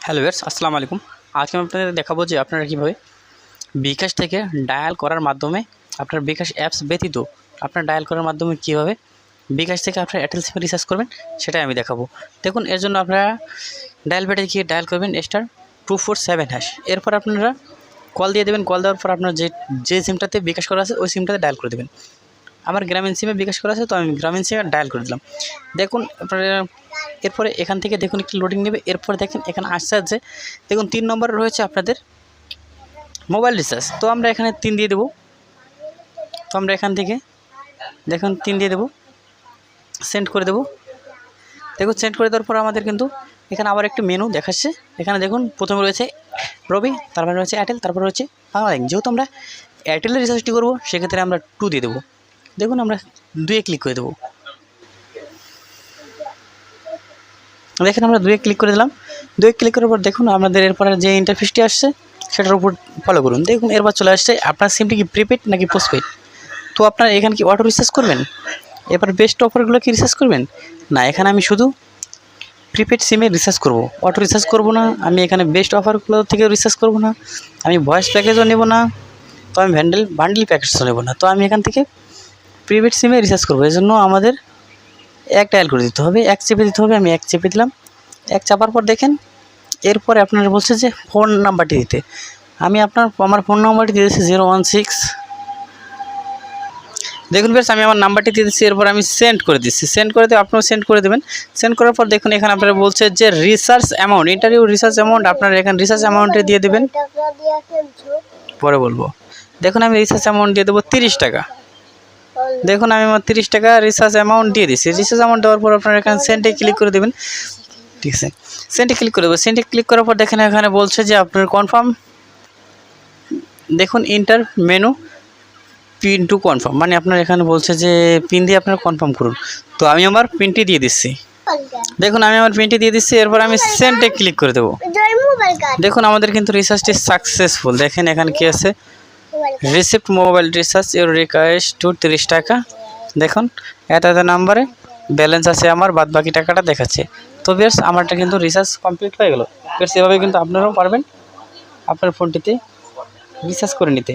Hello viewers, আসসালামু আলাইকুম। আজকে আমি আপনাদের দেখাবো যে আপনারা কীভাবে বিকাশ থেকে ডায়াল করার মাধ্যমে আপনার বিকাশ অ্যাপস ব্যতীত আপনার ডায়াল করার মাধ্যমে কীভাবে বিকাশ থেকে আপনার এয়ারটেল সিমে রিচার্জ করবেন সেটাই আমি দেখাবো। দেখুন, এর জন্য আপনারা ডায়াল প্যাডে গিয়ে ডায়াল করবেন *247#। এরপর আপনারা কল দিয়ে দেবেন। কল দেওয়ার পর আপনার যে সিমটাতে বিকাশ করা আছে ওই সিমটাতে ডায়াল করে দেবেন। আমার গ্রামীণ সিমে বিকাশ করা আছে, তো আমি গ্রামীণ সিমে ডায়াল করে দিলাম। দেখুন আপনারা এরপরে এখান থেকে দেখুন একটু লোডিং নেবে। এরপর দেখেন এখানে আসছে যে দেখুন 3 নম্বরে রয়েছে আপনাদের মোবাইল রিচার্জ। তো আমরা এখানে 3 দিয়ে দেবো। তো আমরা এখান থেকে দেখুন 3 দিয়ে দেবো, সেন্ড করে দেবো। দেখুন সেন্ড করে দেওয়ার পর আমাদের কিন্তু এখানে আবার একটু মেনু দেখাচ্ছে। এখানে দেখুন প্রথমে রয়েছে রবি, তারপরে রয়েছে এয়ারটেল, তারপরে রয়েছে বাংলালিংক। যেহেতু আমরা এয়ারটেলের রিচার্জটি করবো সেক্ষেত্রে আমরা 2 দিয়ে দেবো। দেখুন আমরা 2-এ ক্লিক করে দেবো। দেখেন আমরা 2-এ ক্লিক করে দিলাম। 2-এ ক্লিক করার পর দেখুন আমাদের এরপরে যে ইন্টারফেসটি আসছে সেটার উপর ফলো করুন। দেখুন এরপর চলে আসছে আপনার সিমটি কি প্রিপেড নাকি পোস্টপেড। তো আপনার এখানে কি অটো রিচার্জ করবেন, এবার বেস্ট অফারগুলো কি রিচার্জ করবেন না, এখানে আমি শুধু প্রিপেড সিমে রিচার্জ করব, অটো রিচার্জ করব না। আমি এখানে বেস্ট অফারগুলো থেকে রিচার্জ করব না, আমি ভয়েস প্যাকেজও নেব না, তো আমি বান্ডেল প্যাকেজও নেব না। তো আমি এখান থেকে প্রিপেড সিমে রিচার্জ করবো। এই জন্য আমাদের 1 ডায়াল করে দিতে হবে, 1 চেপে দিতে হবে। আমি 1 চেপে দিলাম। 1 চাপার পর দেখেন এরপরে আপনারা বলছে যে ফোন নাম্বারটি দিতে। আমি আমার ফোন নাম্বারটি দিয়ে দিচ্ছি 016। দেখুন বেশ, আমি আমার নাম্বারটি দিয়ে দিচ্ছি। এরপর আমি সেন্ড করে দিচ্ছি। সেন্ড করে দিয়ে আপনারাও সেন্ড করে দেবেন। সেন্ড করার পর দেখুন এখানে আপনারা বলছে যে recharge amount, interview recharge amount আপনারা এখানে রিচার্জ অ্যামাউন্টে দিয়ে দেবেন। পরে বলবো। দেখুন আমি রিচার্জ অ্যামাউন্ট দিয়ে দেবো 30 টাকা। দেখুন আমি আমার 30 টাকা রিচার্জ অ্যামাউন্ট দিয়ে দিচ্ছি। রিচার্জ অ্যামাউন্ট দেওয়ার পর আপনারা এখানে সেন্ডে ক্লিক করে দেবেন। ঠিক আছে, সেন্ডে ক্লিক করে দেবো। সেন্ডে ক্লিক করার পর দেখেন এখানে বলছে যে আপনার কনফার্ম। দেখুন inter menu pin to confirm, মানে আপনার এখানে বলছে যে পিন দিয়ে আপনারা কনফার্ম করুন। তো আমি আমার পিনটি দিয়ে দিচ্ছি। দেখুন আমি আমার পিনটি দিয়ে দিচ্ছি। এরপর আমি সেন্ডে ক্লিক করে দেবো। দেখুন আমাদের কিন্তু রিচার্জটি সাকসেসফুল। দেখেন এখানে কি আছে, receipt mobile recharge your request to 30 টাকা। দেখুন এত নাম্বারে ব্যালেন্স আছে আমার, বাদ বাকি টাকাটা দেখাচ্ছে। তো বেশ আমারটা কিন্তু রিচার্জ কমপ্লিট হয়ে গেল। বেশ এভাবে কিন্তু আপনারাও পারবেন আপনার ফোনটিতে রিচার্জ করে নিতে।